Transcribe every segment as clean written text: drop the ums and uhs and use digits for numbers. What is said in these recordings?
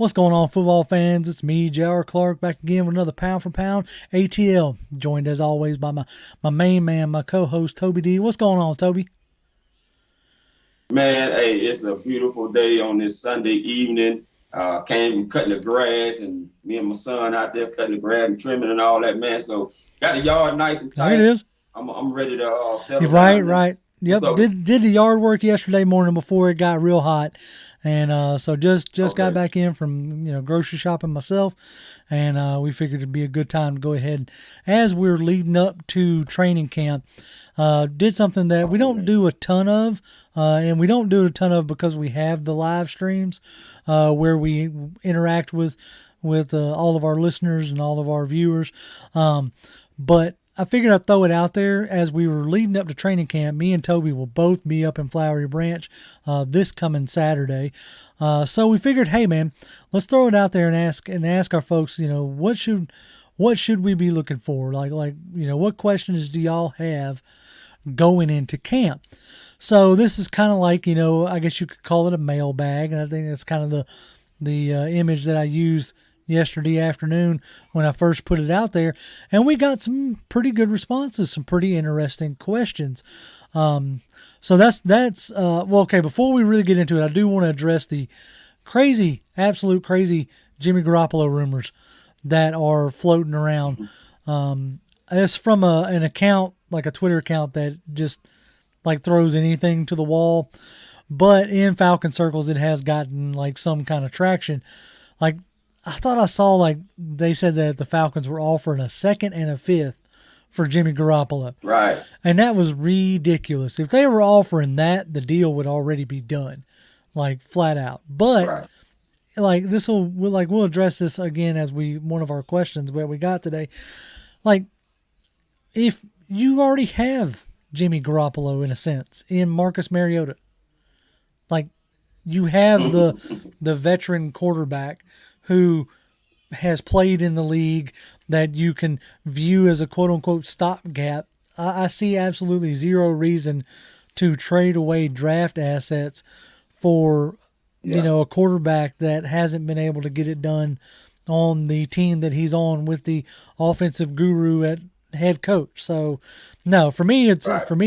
What's going on, football fans? It's me, J.R. Clark, back again with another Pound for Pound ATL. Joined as always by my main man, my co-host Toby D. What's going on, Toby? Man, hey, it's a beautiful day on this Sunday evening. Came from cutting the grass, and me and my son out there cutting the grass and trimming and all that, man. So got the yard nice and There it tight. is. I'm ready to You're settle right, down now. right. What's Yep. up with Did the yard work yesterday morning before it got real hot, and so you? just got Okay. back in from grocery shopping myself, and we figured it'd be a good time to go ahead as we're leading up to training camp. Did something that we don't Okay. do a ton of, and we don't do a ton of because we have the live streams where we interact with all of our listeners and all of our viewers. But I figured I'd throw it out there as we were leading up to training camp. Me and Toby will both be up in Flowery Branch this coming Saturday. So we figured, hey man, let's throw it out there and ask our folks, what should we be looking for? What questions do y'all have going into camp? So this is kind of like, I guess you could call it a mailbag, and I think that's kind of the image that I used yesterday afternoon when I first put it out there, and we got some pretty good responses, some pretty interesting questions. So that's well, okay. Before we really get into it, I do want to address the crazy, absolute crazy Jimmy Garoppolo rumors that are floating around. It's from an account, like a Twitter account that just like throws anything to the wall. But in Falcon circles, it has gotten like some kind of traction. Like I thought I saw like they said that the Falcons were offering a second and a fifth for Jimmy Garoppolo. Right. And that was ridiculous. If they were offering that, the deal would already be done, like flat out. But Right. like we'll address this again as one of our questions that we got today. Like if you already have Jimmy Garoppolo in a sense in Marcus Mariota, like you have the veteran quarterback who has played in the league that you can view as a quote unquote stopgap. I see absolutely zero reason to trade away draft assets for Yeah. a quarterback that hasn't been able to get it done on the team that he's on with the offensive guru at head coach. So no, Right. for me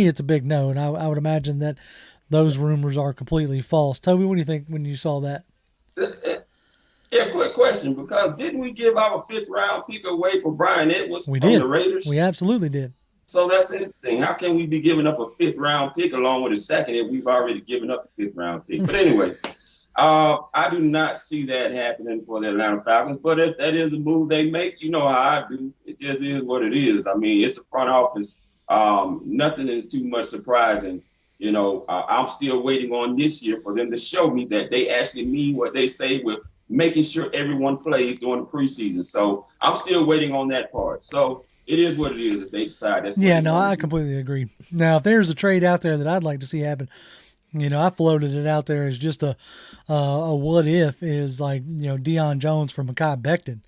it's a big no, and I would imagine that those rumors are completely false. Toby, what do you think when you saw that? Yeah, quick question, because didn't we give our fifth round pick away for Brian Edwards We from the did. We Raiders? absolutely did. So that's anything. How can we be giving up a fifth round pick along with a second if we've already given up a fifth round pick? But anyway, I do not see that happening for the Atlanta Falcons. But if that is a move they make, you know how I do. It just is what it is. I mean, it's the front office. Nothing is too much surprising. I'm still waiting on this year for them to show me that they actually mean what they say with making sure everyone plays during the preseason. So I'm still waiting on that part. So it is what it is. If they decide that's what Yeah, they no, want I to do. completely agree. Now, if there's a trade out there that I'd like to see happen, I floated it out there as just a what if is like Deion Jones for Mekhi Becton.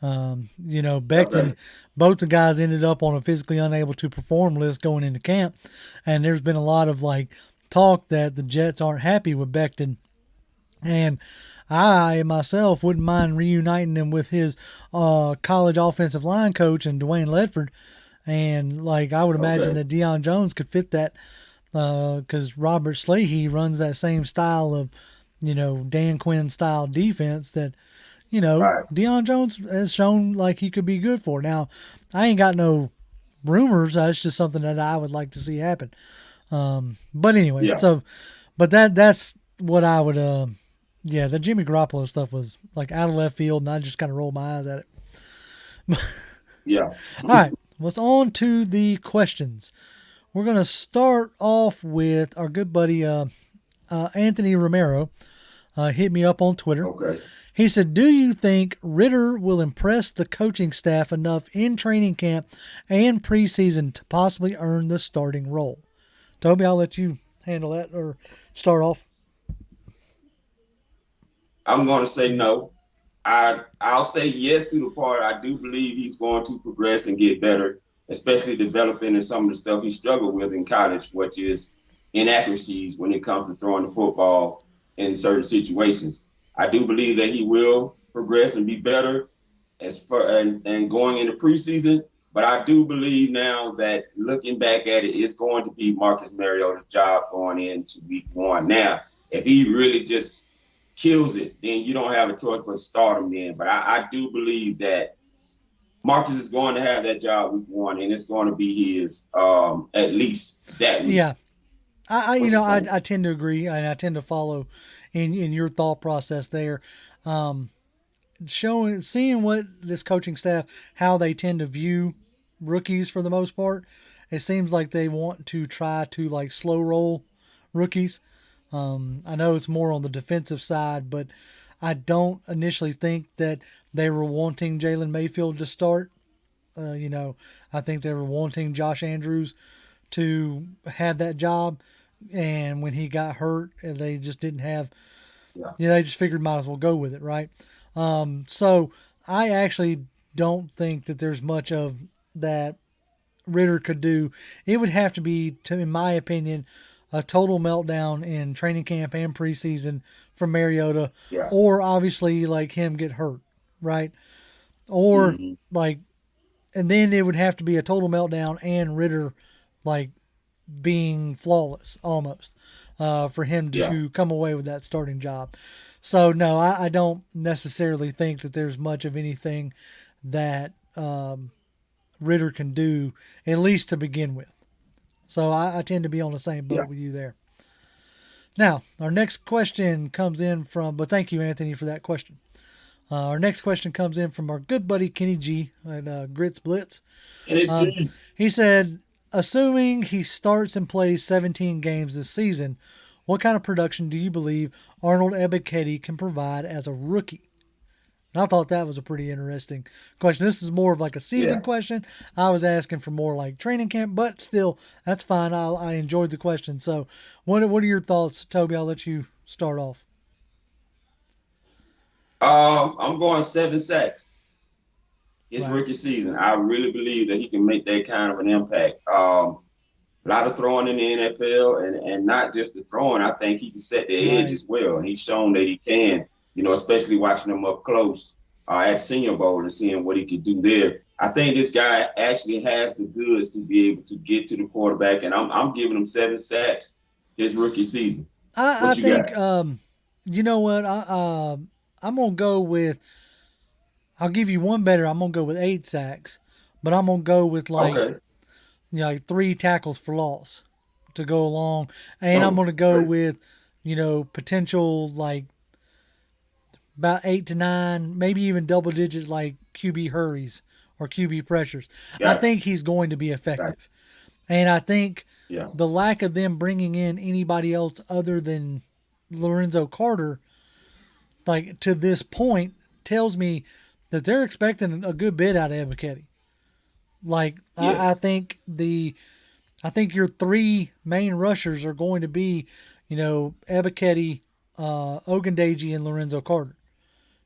Becton, Okay. both the guys ended up on a physically unable to perform list going into camp, and there's been a lot of like talk that the Jets aren't happy with Becton, and I myself wouldn't mind reuniting him with his college offensive line coach and Dwayne Ledford, and like I would imagine Okay. that Deion Jones could fit that because Robert Slahy runs that same style of Dan Quinn style defense that Right. Deion Jones has shown like he could be good for. Now, I ain't got no rumors. That's just something that I would like to see happen. But anyway, Yeah. but that's what I would. Yeah, the Jimmy Garoppolo stuff was like out of left field, and I just kind of rolled my eyes at it. Yeah. All right, let's on to the questions. We're gonna start off with our good buddy Anthony Romero. Hit me up on Twitter. Okay. He said, "Do you think Ritter will impress the coaching staff enough in training camp and preseason to possibly earn the starting role?" Toby, I'll let you handle that or start off. I'm going to say no. I'll say yes to the part. I do believe he's going to progress and get better, especially developing in some of the stuff he struggled with in college, which is inaccuracies when it comes to throwing the football in certain situations. I do believe that he will progress and be better as far and going into preseason. But I do believe now that looking back at it, it's going to be Marcus Mariota's job going into week one. Now, if he really just kills it, then you don't have a choice but to start him then. But I do believe that Marcus is going to have that job week one, and it's going to be his at least that week. Yeah, What you think? I tend to agree, and I tend to follow in your thought process there. Um, seeing what this coaching staff, how they tend to view rookies for the most part, it seems like they want to try to like slow roll rookies. I know it's more on the defensive side, but I don't initially think that they were wanting Jalen Mayfield to start. I think they were wanting Josh Andrews to have that job, and when he got hurt, they just didn't have. Yeah, They just figured might as well go with it, right? So I actually don't think that there's much of that Ritter could do. It would have to be, in my opinion, a total meltdown in training camp and preseason from Mariota, yeah. or obviously like him get hurt, right? Or Mm-hmm. like, and then it would have to be a total meltdown and Ritter like being flawless almost for him Yeah, to come away with that starting job. So no, I don't necessarily think that there's much of anything that Ritter can do, at least to begin with. So I tend to be on the same yeah. boat with you there. Now, our next question comes in from, but thank you, Anthony, for that question. Our next question comes in from our good buddy Kenny G at Grits Blitz. And Um, it, he said, assuming he starts and plays 17 games this season, what kind of production do you believe Arnold Ebiketie can provide as a rookie? And I thought that was a pretty interesting question. This is more of like a season yeah. question. I was asking for more like training camp, but still, that's fine. I enjoyed the question. So, what are your thoughts, Toby? I'll let you start off. I'm going 7 sacks his Right, rookie season. I really believe that he can make that kind of an impact. A lot of throwing in the NFL, and not just the throwing. I think he can set the edge right. as well, and he's shown that he can. Especially watching him up close at Senior Bowl and seeing what he could do there. I think this guy actually has the goods to be able to get to the quarterback, and I'm giving him 7 sacks his rookie season. I What you got? think you know what I'm gonna go with. I'll give you one better. I'm gonna go with 8 sacks, but I'm gonna go with like Okay. like 3 tackles for loss to go along, and I'm Oh, gonna go great. with potential like about 8 to 9, maybe even double digit like QB hurries or QB pressures. I Gotcha. think he's going to be Gotcha. effective, and I think Yeah. the lack of them bringing in anybody else other than Lorenzo Carter, like to this point, tells me that they're expecting a good bit out of Ebiketie. Like Yes. I think your three main rushers are going to be, Ebiketie, Ogundeji, and Lorenzo Carter.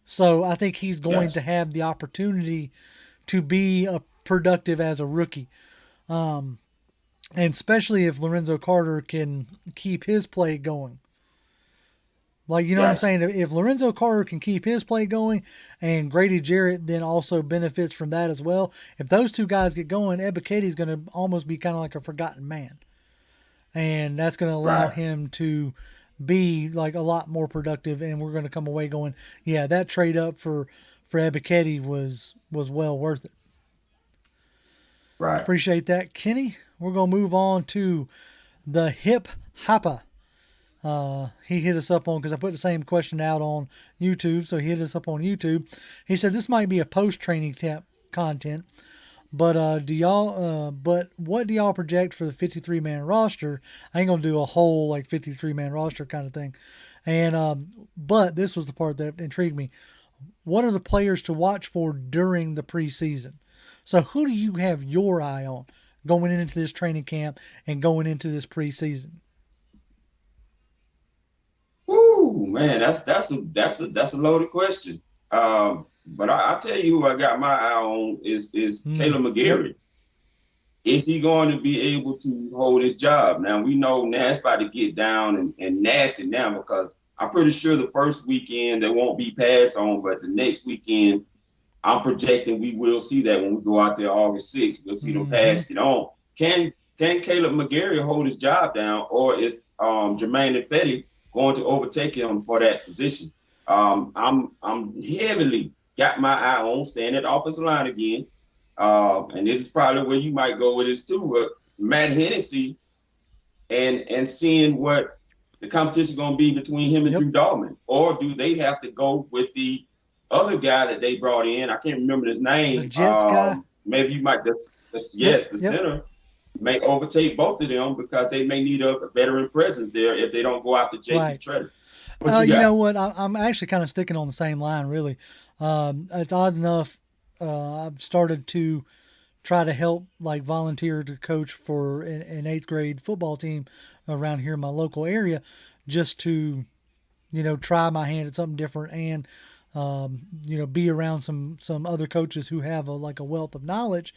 So I think he's going to Gotcha. have the opportunity to be a productive as a rookie. And especially if Lorenzo Carter can keep his play going. Like, you know what I'm Gotcha. saying? If Lorenzo Carter can keep his play going and Grady Jarrett then also benefits from that as well, if those two guys get going, Ebiketie is going to almost be kind of like a forgotten man. And that's going to allow Right. him to be like a lot more productive. And we're going to come away going, yeah, that trade up for Ebiketie was well worth it. Right. Appreciate that, Kenny. We're going to move on to the Hip Hopper. He hit us up on because I put the same question out on YouTube, so he hit us up on YouTube. He said this might be a post training camp content, but but what do y'all project for the 53-man roster? I ain't gonna do a whole like 53-man roster kind of thing, and but this was the part that intrigued me. What are the players to watch for during the preseason? So who do you have your eye on going into this training camp and going into this preseason? Woo, man, that's a loaded question. But I tell you who I got my eye on is Caleb Yep. McGarry. Is he going to be able to hold his job? Now we know Nash about to get down and nasty now because I'm pretty sure the first weekend there won't be pass on, but the next weekend I'm projecting we will see that when we go out there August 6th. We'll see them Mm-hmm. pass it on. Can Caleb McGarry hold his job down, or is Jermaine Ifedi going to overtake him for that position? I'm heavily got my eye on staying at the offensive line again. And this is probably where you might go with this too. Matt Hennessy and seeing what the competition is going to be between him and Yep. Drew Dalman, or do they have to go with the other guy that they brought in? I can't remember his The name. Jets guy. Maybe you might. Yep. Yes, the Yep. center may overtake both of them because they may need a veteran presence there if they don't go after J.C. Right. Treader. What you You know got? what? I'm actually kind of sticking on the same line, really. It's odd enough. I've started to try to help, like, volunteer to coach for an eighth grade football team around here in my local area, just to, try my hand at something different and, be around some other coaches who have a wealth of knowledge.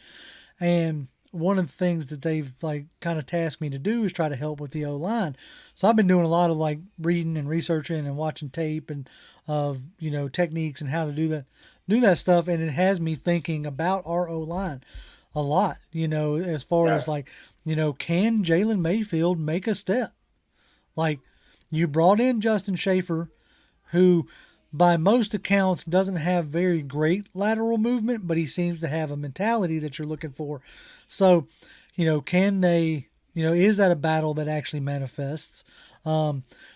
And one of the things that they've, like, kind of tasked me to do is try to help with the O line. So I've been doing a lot of, like, reading and researching and watching tape and of, techniques and how to do that stuff, and it has me thinking about our O line a lot. As far as, Gotcha. like, can Jalen Mayfield make a step? Like, you brought in Justin Schaefer, who, by most accounts, doesn't have very great lateral movement, but he seems to have a mentality that you're looking for. So, can they, is that a battle that actually manifests?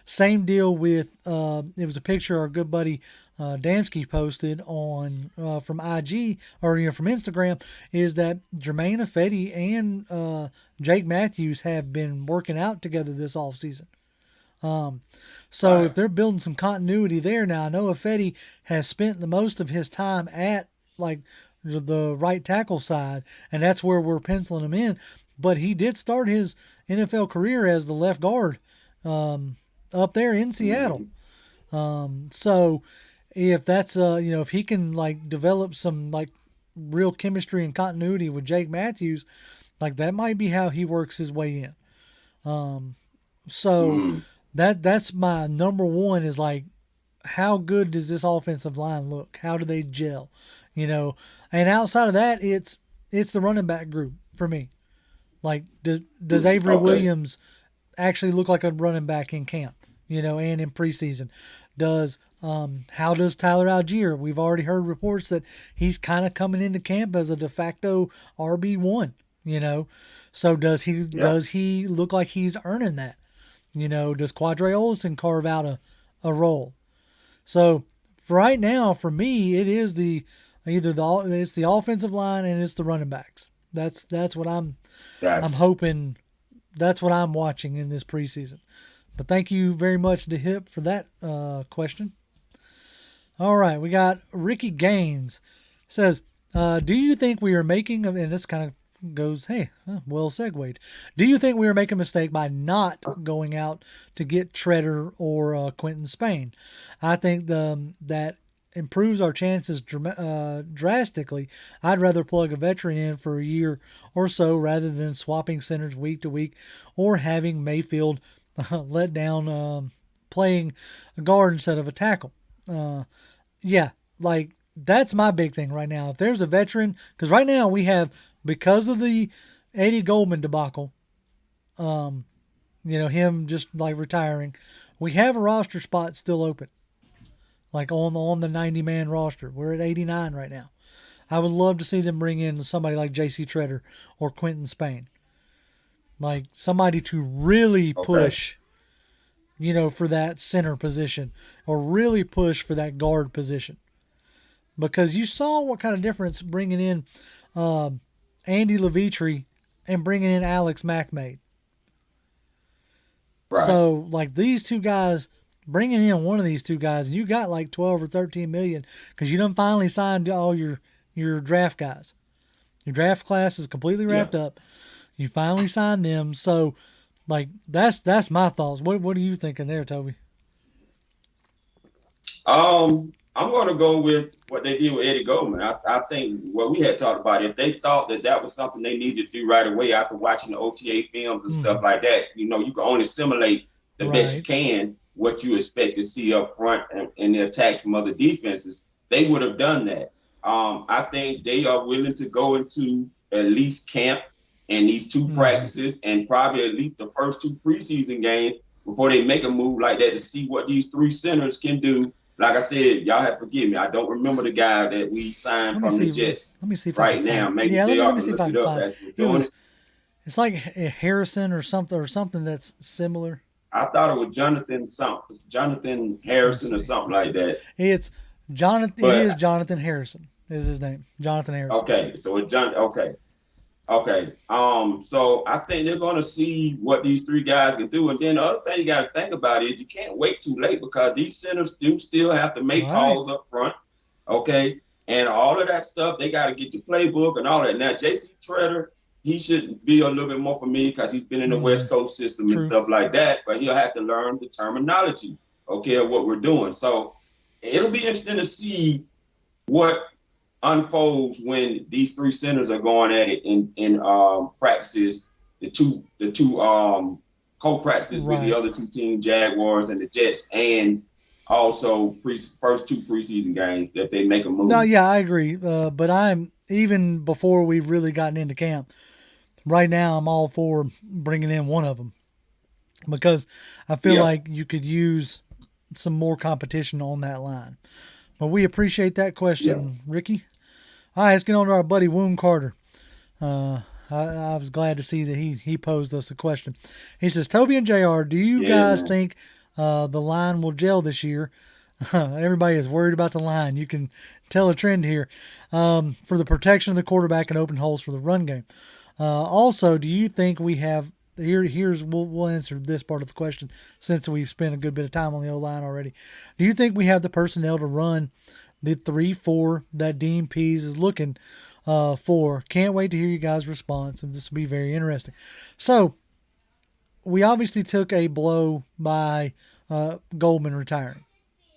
Same deal with, it was a picture our good buddy Damsky posted on from IG, or from Instagram, is that Jermaine Ifedi and Jake Matthews have been working out together this offseason. So Right. if they're building some continuity there, now I know Ifedi has spent the most of his time at, like, the right tackle side, and that's where we're penciling him in. But he did start his NFL career as the left guard up there in Seattle. Mm-hmm. So if that's if he can, like, develop some, like, real chemistry and continuity with Jake Matthews, like, that might be how he works his way in. So Mm-hmm. that's my number one, is, like, how good does this offensive line look? How do they gel? You know, and outside of that, it's the running back group for me. Like, does Avery Okay. Williams actually look like a running back in camp? And in preseason, does how does Tyler Algier? We've already heard reports that he's kind of coming into camp as a de facto RB1. You know, so Yeah. does he look like he's earning that? Does Quadre Olson carve out a role? So for right now, for me, it is it's the offensive line and it's the running backs. That's what I'm Gotcha. hoping. That's what I'm watching in this preseason. But thank you very much to Hip for that question. All right, we got Ricky Gaines says, "Do you think we are making?" And this kind of goes, "Hey, well segued. Do you think we are making a mistake by not going out to get Treader or Quentin Spain? I think that improves our chances drastically. I'd rather plug a veteran in for a year or so rather than swapping centers week to week or having Mayfield let down playing a guard instead of a tackle." Yeah, like, that's my big thing right now. If there's a veteran, because right now we have, because of the Eddie Goldman debacle, him just, like, retiring, we have a roster spot still open, like, on the 90-man roster. We're at 89 right now. I would love to see them bring in somebody like J.C. Treader or Quentin Spain, like somebody to really Okay. push, for that center position, or really push for that guard position, because you saw what kind of difference bringing in Andy Levitre and bringing in Alex Mack made. Right. So, like, these two guys, bringing in one of these two guys, and you got like 12 or 13 million because you done finally signed all your draft guys. Your draft class is completely Yeah. wrapped up. You finally signed them, so, like, that's my thoughts. What are you thinking there, Toby? I'm going to go with what they did with Eddie Goldman. I think what we had talked about, if they thought that that was something they needed to do right away after watching the OTA films and Mm-hmm. stuff like that, you can only simulate the best you Right. can. what you expect to see up front and the attacks from other defenses, they would have done that. I think they are willing to go into at least camp and these two Mm-hmm. practices and probably at least the first two preseason games before they make a move like that to see what these three centers can do. Like I said, y'all have to forgive me. I don't remember the guy that we signed Let me from the see. Jets Let me see if I can right now. find. Maybe Yeah, JR let me can see if look I it can up find. as we're It doing it. was. It's like Harrison or something that's similar. I thought it was Jonathan Let me Harrison or see. something like that. It's Jonathan. It is But Jonathan Harrison. Is his name Jonathan Harrison? okay, so it's John. Okay, okay. So I think they're going to see what these three guys can do, and then the other thing you got to think about is you can't wait too late because these centers do still have to make Right. calls up front. Okay, and all of that stuff they got to get the playbook and all that. Now JC Treader, he should be a little bit more familiar because he's been in the Mm-hmm. West Coast system and True. stuff like that, but he'll have to learn the terminology, okay, of what we're doing. So it'll be interesting to see what unfolds when these three centers are going at it in practices, the two co-practices with the Right. other two teams, Jaguars and the Jets, and also first two preseason games that they make a No, move. yeah, I agree. But I'm even before we've really gotten into camp. Right now, I'm all for bringing in one of them because I feel Yeah, like you could use some more competition on that line. But we appreciate that yeah. question, Ricky. All right, let's get on to our buddy Woon Carter. Uh, I was glad to see that he posed us a question. He says, Toby and JR, do you Yeah, guys man. think the line will gel this year? Everybody is worried about the line. You can tell a trend here for the protection of the quarterback and open holes for the run game. Also, do you think we have here's we'll answer this part of the question since we've spent a good bit of time on the O line already. Do you think we have the personnel to run the 3-4 that Dean Pease is looking for? Can't wait to hear you guys' response, and this will be very interesting. So we obviously took a blow by Goldman retiring.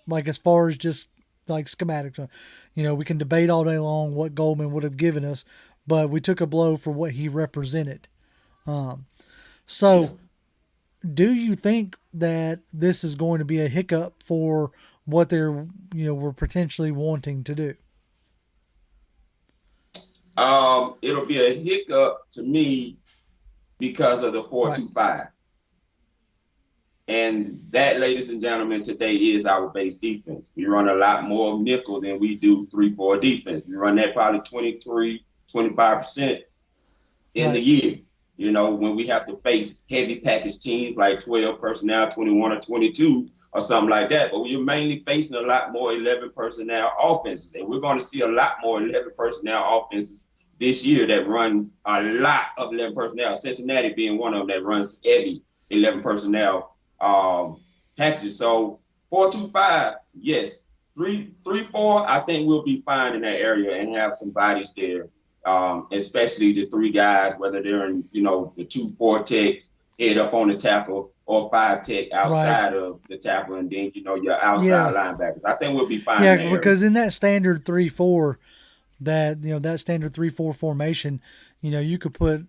Like as far as just like schematics, we can debate all day long what Goldman would have given us, but we took a blow for what he represented. Um, Yeah. so, do you think that this is going to be a hiccup for what they're, were potentially wanting to do? It'll be a hiccup to me because of the four Right. two five. And that, ladies and gentlemen, today is our base defense. We run a lot more nickel than we do 3-4 defense. We run that probably 23, 25% in the Right. year. When we have to face heavy package teams like 12 personnel, 21 or 22 or something like that. But we're mainly facing a lot more 11 personnel offenses. And we're going to see a lot more 11 personnel offenses this year that run a lot of 11 personnel. Cincinnati being one of them that runs heavy 11 personnel packages. So 4-2-5, yes. 3-4, I think we'll be fine in that area and have some bodies there, especially the three guys, whether they're in, the 2-4 tech, head up on the tackle, or 5 tech Right. outside of the tackle, and then, your outside Yeah. linebackers. I think we'll be fine in Yeah, that area. because in that standard 3-4, that standard 3-4 formation, you could put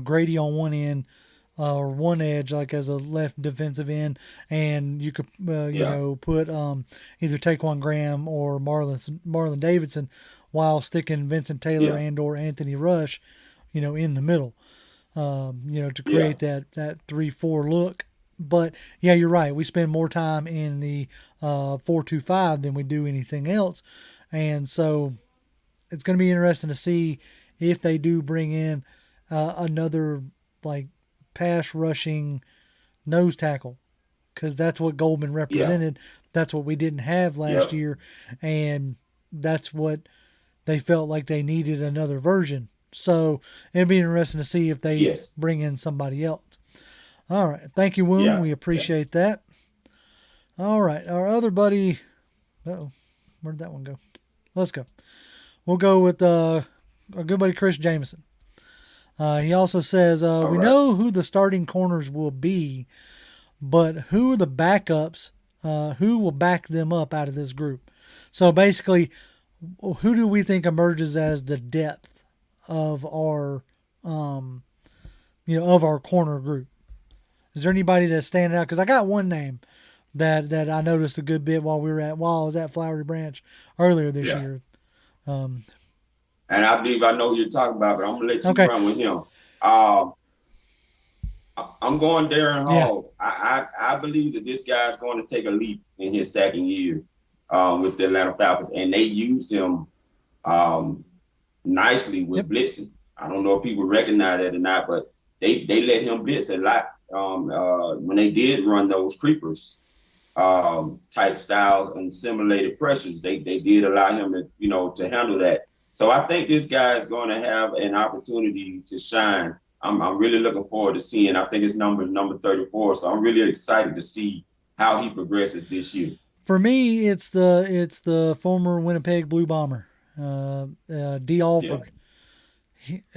Grady on one end or one edge, like as a left defensive end, and you could Yeah, put either Taquan Graham or Marlon Davidson, while sticking Vincent Taylor yeah, and or Anthony Rush, in the middle, to yeah, create that 3-4 look. But yeah, you're right. We spend more time in the 4-2-5 than we do anything else, and so it's going to be interesting to see if they do bring in another like pass rushing nose tackle, because that's what Goldman yeah, represented. That's what we didn't have yeah, last year, and that's what they felt like they needed another version. So it'd be interesting to see if they yes, bring in somebody else. All right, thank you, Woon. yeah, We yeah. appreciate that. All right, our other buddy. Oh, where'd that one go? Let's go. We'll go with our good buddy Chris Jameson. He also says, All we right. know who the starting corners will be, but who are the backups? Who will back them up out of this group? So basically, who do we think emerges as the depth of um, our corner group? Is there anybody that's standing out? Because I got one name, that I noticed a good bit while I was at Flowery Branch earlier this Yeah. year. Um, And I believe I know who you're talking about, but I'm gonna let you okay, run with him. Um, I'm going Darren yeah, Hall. I believe that this guy's going to take a leap in his second year with the Atlanta Falcons, and they used him um, nicely yep. with blitzing. I don't know if people recognize that or not, but they let him blitz a lot when they did run those creepers type styles and simulated pressures. They did allow him to to handle that. So I think this guy is going to have an opportunity to shine. I'm really looking forward to seeing. I think it's number 34. So I'm really excited to see how he progresses this year. For me, it's the former Winnipeg Blue Bomber, D. Yeah, Alford.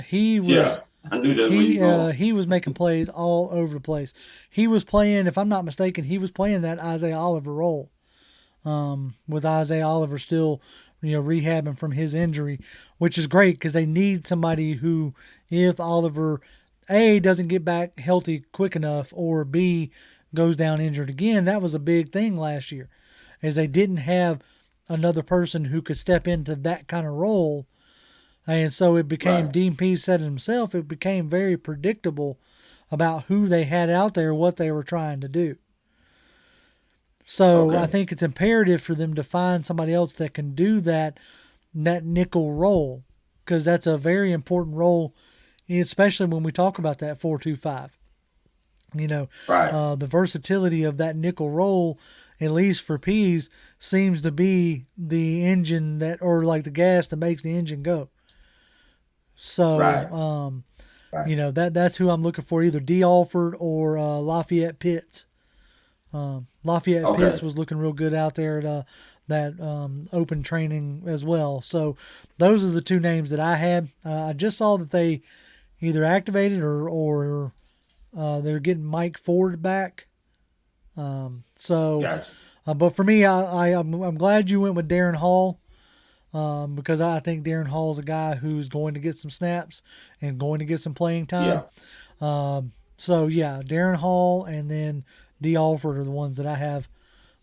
He was yeah. I knew that's where you're going. he was making plays all over the place. He was playing, if I'm not mistaken, he was playing that Isaiah Oliver role. With Isaiah Oliver still, rehabbing from his injury, which is great because they need somebody who, if Oliver A doesn't get back healthy quick enough, or B goes down injured again, that was a big thing last year, is they didn't have another person who could step into that kind of role. And so it became, Right. Dean Pease said it himself, it became very predictable about who they had out there, what they were trying to do. So I Okay. think it's imperative for them to find somebody else that can do that nickel role, because that's a very important role, especially when we talk about that 4-2-5. You know, Right. the versatility of that nickel role, at least for Pease, seems to be the engine that, or like the gas that makes the engine go. So, Right. Right. that's who I'm looking for, either D. Alford or Lafayette Pitts. Lafayette Pitts Okay. was looking real good out there at that open training as well. So those are the two names that I had. I just saw that they either activated or they're getting Mike Ford back. So, Gotcha. but for me, I'm glad you went with Darren Hall, because I think Darren Hall is a guy who's going to get some snaps and going to get some playing time. Yeah. So yeah, Darren Hall and then D. Alford are the ones that I have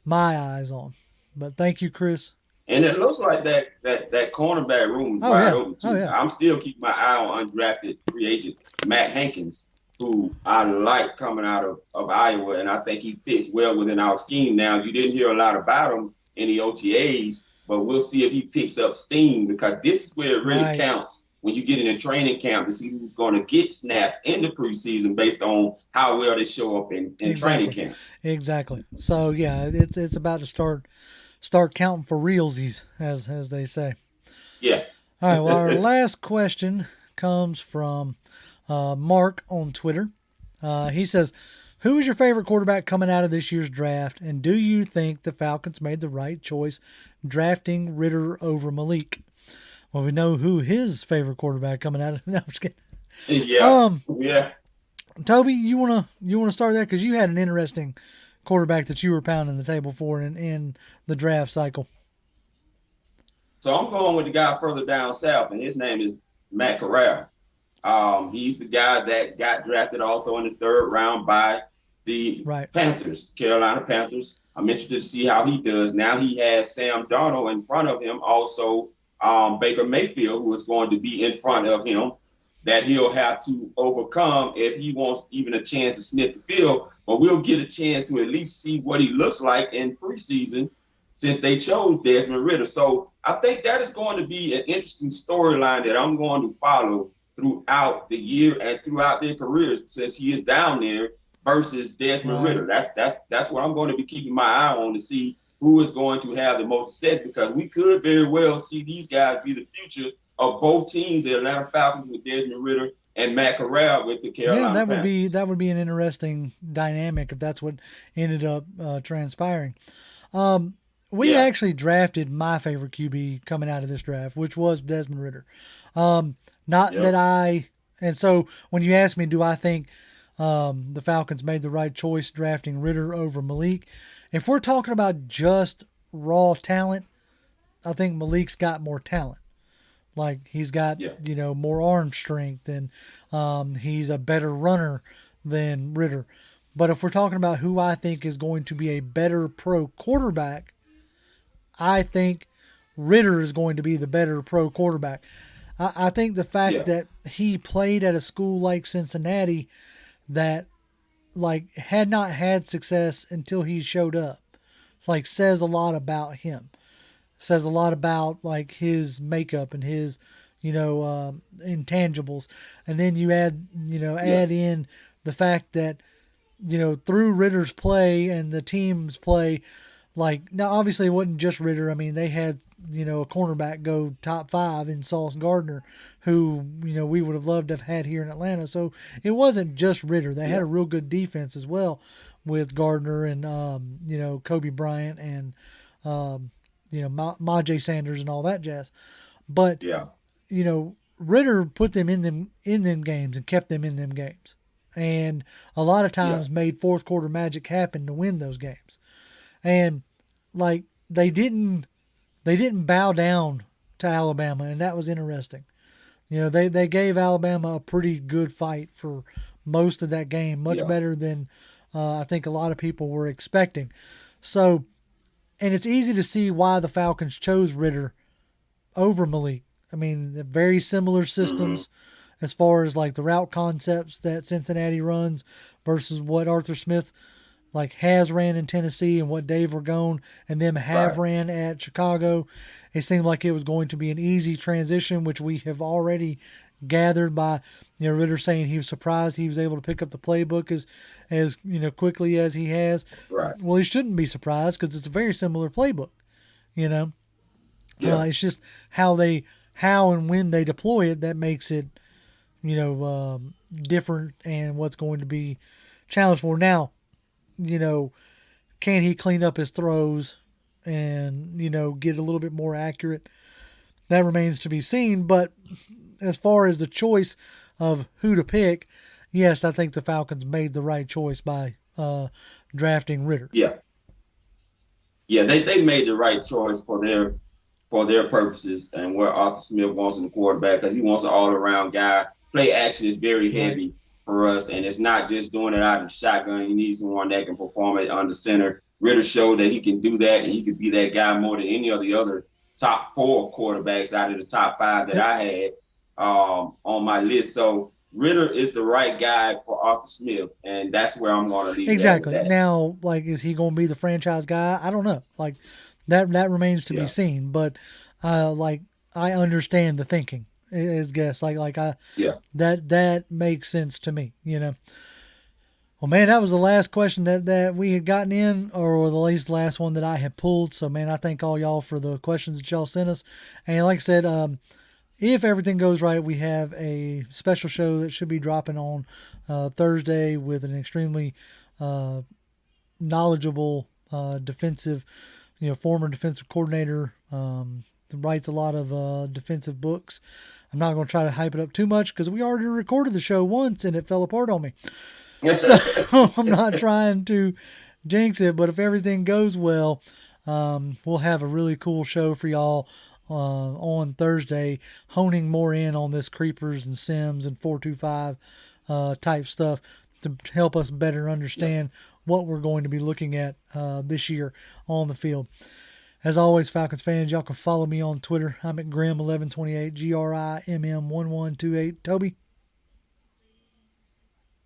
my eyes on. But thank you, Chris. And it looks like that cornerback room is Oh wide yeah, open oh too. yeah, I'm still keeping my eye on undrafted free agent Matt Hankins, who I like coming out of Iowa, and I think he fits well within our scheme. Now, you didn't hear a lot about him in the OTAs, but we'll see if he picks up steam, because this is where it really right, counts when you get in a training camp to see who's going to get snaps in the preseason based on how well they show up in training exactly, camp. exactly. So yeah, it's about to start counting for realsies, as they say. Yeah. All right. Well, our last question comes from Mark on Twitter. He says, "Who is your favorite quarterback coming out of this year's draft, and do you think the Falcons made the right choice drafting Ritter over Malik?" Well, we know who his favorite quarterback coming out of. No, I'm just kidding. Yeah. Um, Yeah. Toby, you wanna start that because you had an interesting quarterback that you were pounding the table for in the draft cycle. So I'm going with the guy further down south, and his name is Matt Corral. He's the guy that got drafted also in the third round by the Right, Panthers, Carolina Panthers. I'm interested to see how he does. Now he has Sam Darnold in front of him, also Baker Mayfield, who is going to be in front of him, that he'll have to overcome if he wants even a chance to sniff the field. But we'll get a chance to at least see what he looks like in preseason, since they chose Desmond Ritter. So I think that is going to be an interesting storyline that I'm going to follow throughout the year and throughout their careers, since he is down there versus Desmond right. Ritter. That's what I'm going to be keeping my eye on to see who is going to have the most success, because we could very well see these guys be the future of both teams, the Atlanta Falcons with Desmond Ritter and Matt Corral with the Yeah, Carolina that would be Panthers. that would be an interesting dynamic if that's what ended up transpiring. Um, we Yeah, actually drafted my favorite QB coming out of this draft, which was Desmond Ritter. Um, not that yep, I, and so when you ask me, do I think the Falcons made the right choice drafting Ritter over Malik? If we're talking about just raw talent, I think Malik's got more talent. Like he's got yeah, more arm strength, and he's a better runner than Ritter. But if we're talking about who I think is going to be a better pro quarterback, I think Ritter is going to be the better pro quarterback. I think the fact Yeah, that he played at a school like Cincinnati that like had not had success until he showed up, it's like says a lot about him. Says a lot about like his makeup and his intangibles, and then you yeah, add in the fact that through Ritter's play and the team's play, like now obviously it wasn't just Ritter. I mean they had a cornerback go top five in Sauce Gardner, who we would have loved to have had here in Atlanta. So it wasn't just Ritter. They had yeah, a real good defense as well with Gardner and Kobe Bryant and Majay Sanders and all that jazz. But yeah, Ritter put them in them games and kept them in them games, and a lot of yeah, times made fourth quarter magic happen to win those games. And like they didn't bow down to Alabama, and that was interesting. They gave Alabama a pretty good fight for most of that game, much yeah, better than I think a lot of people were expecting. So, and it's easy to see why the Falcons chose Ritter over Malik. I mean, they're very similar hmm, systems as far as like the route concepts that Cincinnati runs versus what Arthur Smith like has ran in Tennessee and what Dave Ragone and them have right, ran at Chicago. It seemed like it was going to be an easy transition, which we have already gathered by Ritter saying he was surprised he was able to pick up the playbook as quickly as he has. right, Well, he shouldn't be surprised because it's a very similar playbook. You know, yeah, it's just how and when they deploy it that makes it different and what's going to be challenged for now. You know, can he clean up his throws and get a little bit more accurate? That remains to be seen. But as far as the choice of who to pick, yes, I think the Falcons made the right choice by drafting Ritter. yeah, yeah. They made the right choice for their purposes and where Arthur Smith wants in the quarterback because he wants an all around guy. Play action is very Right. heavy for us, and it's not just doing it out of the shotgun. You need someone that can perform it under center. Ritter showed that he can do that, and he could be that guy more than any of the other top four quarterbacks out of the top five that Yep. I had on my list. So Ritter is the right guy for Arthur Smith, and that's where I'm going to leave it at with Exactly. that. Now, like, is he going to be the franchise guy? I don't know. Like, that remains to be Yeah, seen. But, like, I understand the thinking. Is guess like I yeah. that makes sense to me. Well, man, that was the last question that we had gotten in, or at least the last one that I had pulled. So, man, I thank all y'all for the questions that y'all sent us. And like I said, if everything goes right, we have a special show that should be dropping on Thursday with an extremely uh, knowledgeable defensive, former defensive coordinator. Writes a lot of defensive books. I'm not going to try to hype it up too much because we already recorded the show once and it fell apart on me. So I'm not trying to jinx it, but if everything goes well, we'll have a really cool show for y'all on Thursday, honing more in on this creepers and sims and 425 type stuff to help us better Yeah. understand what we're going to be looking at this year on the field. As always, Falcons fans, y'all can follow me on Twitter. I'm at Grim1128, GRIMM1128. Toby,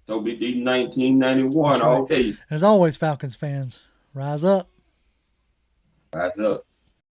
Toby D 1991 that's right. all day. As always, Falcons fans, rise up. Rise up.